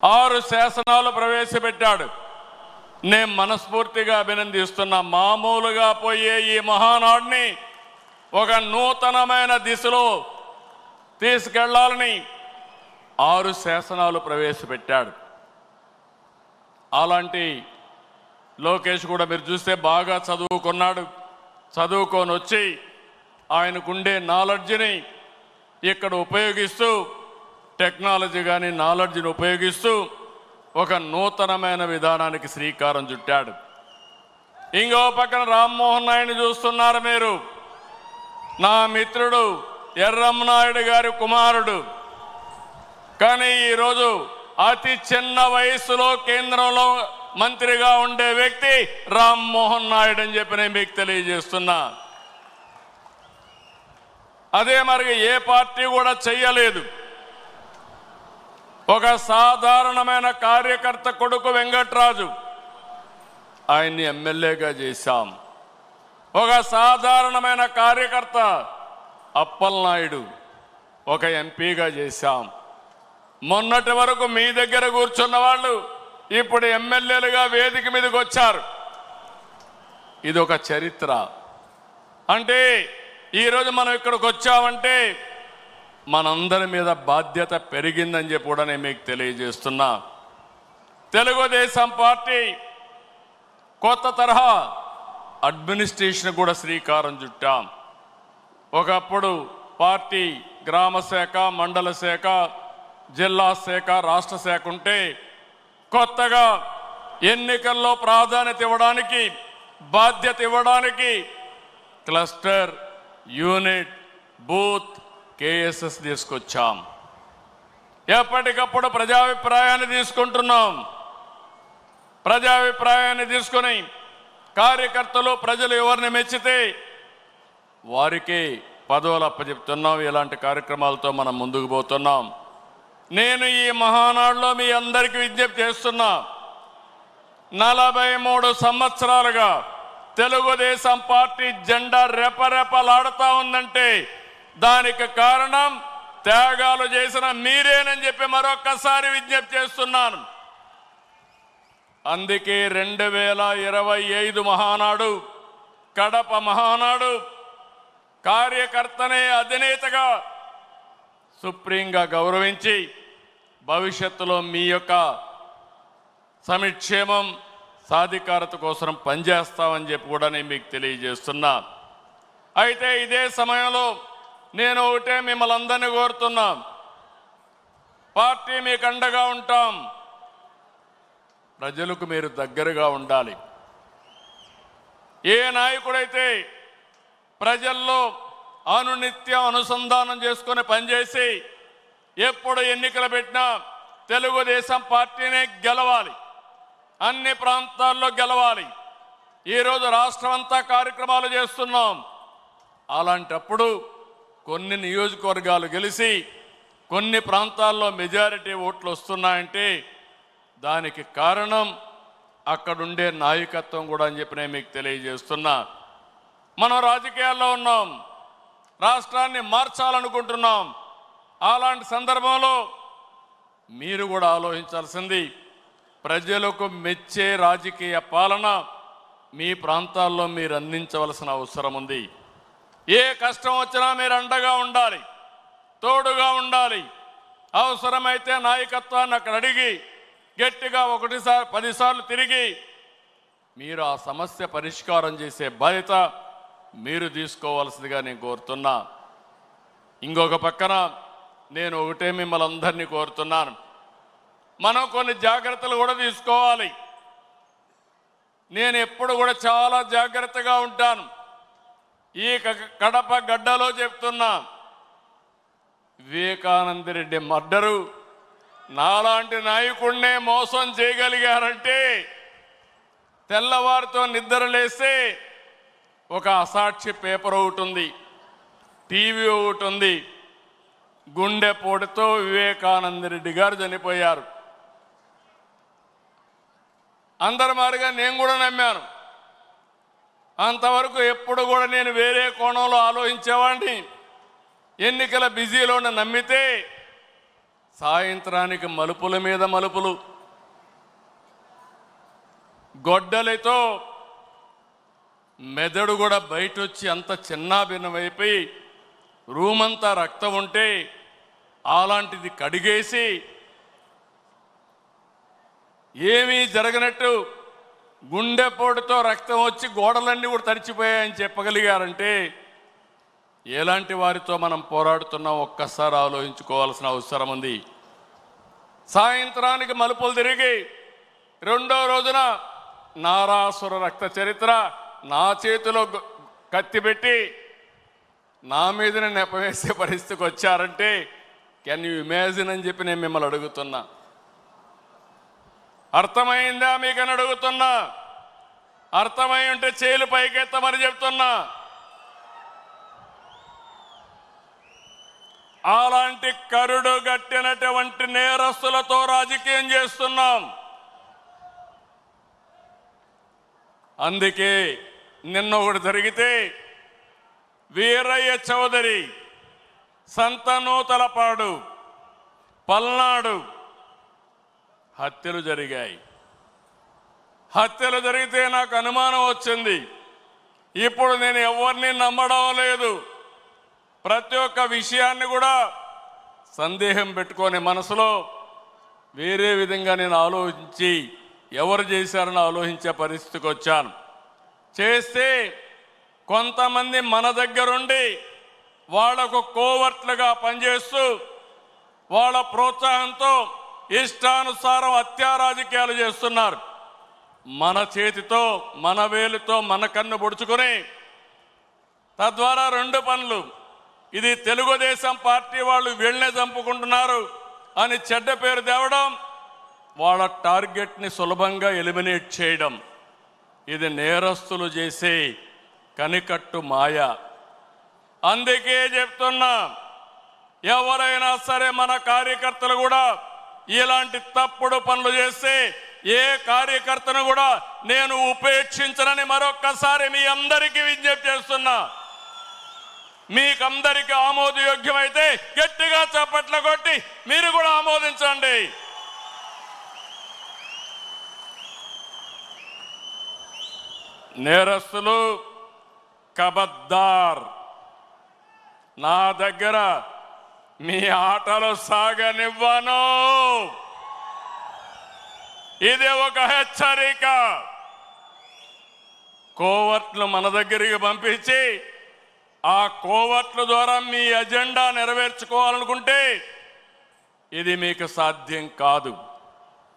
6 శాసనాలు ప్రవేశపెట్టాడు. నేను మనస్ఫూర్తిగా అభినందిస్తున్నా. మామూలుగా పోయే ఈ మహానాడిని ఒక నూతనమైన దిశలో తీసుకెళ్లాలని 6 శాసనాలు ప్రవేశపెట్టాడు. అలాంటి లోకేష్ కూడా మీరు చూస్తే బాగా చదువుకున్నాడు. చదువుకొని వచ్చి ఆయనకుండే నాలెడ్జ్ని ఇక్కడ ఉపయోగిస్తూ, టెక్నాలజీ కానీ నాలెడ్జ్ని ఉపయోగిస్తూ ఒక నూతనమైన విధానానికి శ్రీకారం చుట్టాడు. ఇంకో పక్కన రామ్మోహన్ నాయుడు చూస్తున్నారు మీరు. నా మిత్రుడు ఎర్రమనాయుడు గారి కుమారుడు. కానీ ఈరోజు అతి చిన్న వయసులో కేంద్రంలో మంత్రిగా ఉండే వ్యక్తి రామ్మోహన్ నాయుడు అని చెప్పి నేను మీకు తెలియజేస్తున్నా. అదే మరి ఏ పార్టీ కూడా చెయ్యలేదు. ఒక సాధారణమైన కార్యకర్త కొడుకు వెంకట్రాజు, ఆయన్ని ఎమ్మెల్యేగా చేశాం. ఒక సాధారణమైన కార్యకర్త అప్పలనాయుడు ఒక ఎంపీగా చేశాం. మొన్నటి వరకు మీ దగ్గర కూర్చున్న వాళ్ళు ఇప్పుడు ఎమ్మెల్యేలుగా వేదిక మీదకి వచ్చారు. ఇది ఒక చరిత్ర. అంటే ఈరోజు మనం ఇక్కడికి వచ్చామంటే మనందరి మీద బాధ్యత పెరిగిందని చెప్పి కూడా నేను మీకు తెలియజేస్తున్నా. తెలుగుదేశం పార్టీ కొత్త తరహా అడ్మినిస్ట్రేషన్ కూడా శ్రీకారం చుట్టాం. ఒకప్పుడు పార్టీ గ్రామ శాఖ, మండల శాఖ, జిల్లా శాఖ, రాష్ట్ర శాఖ ఉంటే కొత్తగా ఎన్నికల్లో ప్రాధాన్యత ఇవ్వడానికి, బాధ్యత ఇవ్వడానికి క్లస్టర్, యూనిట్, బూత్, కేఎస్ఎస్ తీసుకొచ్చాం. ఎప్పటికప్పుడు ప్రజాభిప్రాయాన్ని తీసుకుంటున్నాం. ప్రజాభిప్రాయాన్ని తీసుకుని కార్యకర్తలు, ప్రజలు ఎవరిని మెచ్చితే వారికి పదవులు అప్పచెప్తున్నాం. ఇలాంటి కార్యక్రమాలతో మనం ముందుకు పోతున్నాం. నేను ఈ మహానాడులో మీ అందరికీ విజ్ఞప్తి చేస్తున్నా. 43 సంవత్సరాలుగా తెలుగుదేశం పార్టీ జెండా రెపరెపలాడుతూ ఉందంటే దానికి కారణం త్యాగాలు చేసిన మీరేనని చెప్పి మరొక్కసారి విజ్ఞప్తి చేస్తున్నాను. అందుకే 2025 మహానాడు, కడప మహానాడు కార్యకర్తనే అధినేతగా సుప్రీంగా గౌరవించి భవిష్యత్తులో మీ యొక్క సంక్షేమం, సాధికారత కోసం పనిచేస్తామని చెప్పి కూడా నేను మీకు తెలియజేస్తున్నా. అయితే ఇదే సమయంలో నేను ఒకటే మిమ్మల్ని అందరినీ కోరుతున్నా. పార్టీ మీకు అండగా ఉంటాం. ప్రజలకు మీరు దగ్గరగా ఉండాలి. ఏ నాయకుడైతే ప్రజల్లో అనునిత్యం అనుసంధానం చేసుకుని పనిచేసి ఎప్పుడు ఎన్నికలు పెట్టినా తెలుగుదేశం పార్టీనే గెలవాలి, అన్ని ప్రాంతాల్లో గెలవాలి. ఈరోజు రాష్ట్రం అంతా కార్యక్రమాలు చేస్తున్నాం. అలాంటప్పుడు కొన్ని నియోజకవర్గాలు గెలిచి కొన్ని ప్రాంతాల్లో మెజారిటీ ఓట్లు వస్తున్నాయంటే దానికి కారణం అక్కడుండే నాయకత్వం కూడా అని చెప్పి నేను మీకు తెలియజేస్తున్నా. మనం రాజకీయాల్లో ఉన్నాం, రాష్ట్రాన్ని మార్చాలనుకుంటున్నాం. అలాంటి సందర్భంలో మీరు కూడా ఆలోచించాల్సింది, ప్రజలకు మెచ్చే రాజకీయ పాలన మీ ప్రాంతాల్లో మీరు అందించవలసిన అవసరం ఉంది. ఏ కష్టం వచ్చినా మీరు అండగా ఉండాలి, తోడుగా ఉండాలి. అవసరమైతే నాయకత్వాన్ని అక్కడ అడిగి గట్టిగా 10 సార్లు తిరిగి మీరు ఆ సమస్య పరిష్కారం చేసే బాధ్యత మీరు తీసుకోవాల్సిందిగా నేను కోరుతున్నా. ఇంకొక పక్కన నేను ఒకటే మిమ్మల్ని అందరినీ కోరుతున్నాను. మనం కొన్ని జాగ్రత్తలు కూడా తీసుకోవాలి. నేను ఎప్పుడు కూడా చాలా జాగ్రత్తగా ఉంటాను. ఈ కడప గడ్డలో చెప్తున్నా, వివేకానంద రెడ్డి మర్డరు నాలాంటి నాయకుడినే మోసం చేయగలిగారంటే తెల్లవారితో నిద్ర లేస్తే ఒక అసాక్షి పేపర్ ఒకటి ఉంది, టీవీ ఒకటి ఉంది. గుండెపోటుతో వివేకానంద రెడ్డి గారు చనిపోయారు. అందరి మాదిరిగా నేను కూడా నమ్మాను. అంతవరకు ఎప్పుడు కూడా నేను వేరే కోణంలో ఆలోచించేవాడిని. ఎన్నికల బిజీలో నమ్మితే సాయంత్రానికి మలుపుల మీద మలుపులు, గొడ్డలితో మెదడు కూడా బయట వచ్చి అంత చిన్నాభిన్నమైపోయి రూమంతా రక్తం ఉంటే అలాంటిది కడిగేసి ఏమీ జరగనట్టు గుండెపోటుతో రక్తం వచ్చి గోడలన్నీ కూడా తడిచిపోయాయని చెప్పగలిగారంటే ఎలాంటి వారితో మనం పోరాడుతున్నాం ఒక్కసారి ఆలోచించుకోవాల్సిన అవసరం ఉంది. సాయంత్రానికి మలుపులు తిరిగి రెండో రోజున నారాసుర రక్త చరిత్ర నా చేతిలో కత్తి పెట్టి నా మీదనే నెపవేసే పరిస్థితికి వచ్చారంటే కెన్ యూ ఇమాజిన్ అని చెప్పి నేను మిమ్మల్ని అడుగుతున్నా. అర్థమైందా మీకని అడుగుతున్నా. అర్థమై ఉంటే చేలు పైకెత్తమని చెప్తున్నా. అలాంటి కరుడు గట్టినటువంటి నేరస్తులతో రాజకీయం చేస్తున్నాం. అందుకే నిన్న ఒకటి జరిగితే వీరయ్య చౌదరి, సంతనూతలపాడు, పల్నాడు హత్యలు జరిగాయి. హత్యలు జరిగితే నాకు అనుమానం వచ్చింది. ఇప్పుడు నేను ఎవరిని నమ్మడం లేదు. ప్రతి ఒక్క విషయాన్ని కూడా సందేహం పెట్టుకొని మనసులో వేరే విధంగా నేను ఆలోచించి ఎవరు చేశారని ఆలోచించే పరిస్థితికి వచ్చాను. చేస్తే కొంతమంది మన దగ్గరుండి వాళ్లకు కోవర్ట్లుగా పనిచేస్తూ వాళ్ళ ప్రోత్సాహంతో ఇష్టానుసారం హత్యా రాజకీయాలు చేస్తున్నారు. మన చేతితో మన వేలుతో మన కన్ను పొడుచుకొని తద్వారా రెండు పనులు, ఇది తెలుగుదేశం పార్టీ వాళ్ళు వీళ్ళనే చంపుకుంటున్నారు అని చెడ్డ పేరు తేవడం, వాళ్ళ టార్గెట్ని సులభంగా ఎలిమినేట్ చేయడం, ఇది నేరస్తులు చేసే కనికట్టు మాయ. అందుకే చెప్తున్నా, ఎవరైనా సరే మన కార్యకర్తలు కూడా ఇలాంటి తప్పుడు పనులు చేస్తే ఏ కార్యకర్తను కూడా నేను ఉపేక్షించనని మరొక్కసారి మీ అందరికీ విజ్ఞప్తి చేస్తున్నా. మీకందరికీ ఆమోదయోగ్యమైతే గట్టిగా చప్పట్లు కొట్టి మీరు కూడా ఆమోదించండి. నేరస్తులు కబద్దార్, నా దగ్గర మీ ఆటలు సాగనివ్వను. ఇది ఒక హెచ్చరిక. కోవర్ట్లు మన దగ్గరికి పంపించి ఆ కోవర్ట్ల ద్వారా మీ అజెండా నెరవేర్చుకోవాలనుకుంటే ఇది మీకు సాధ్యం కాదు.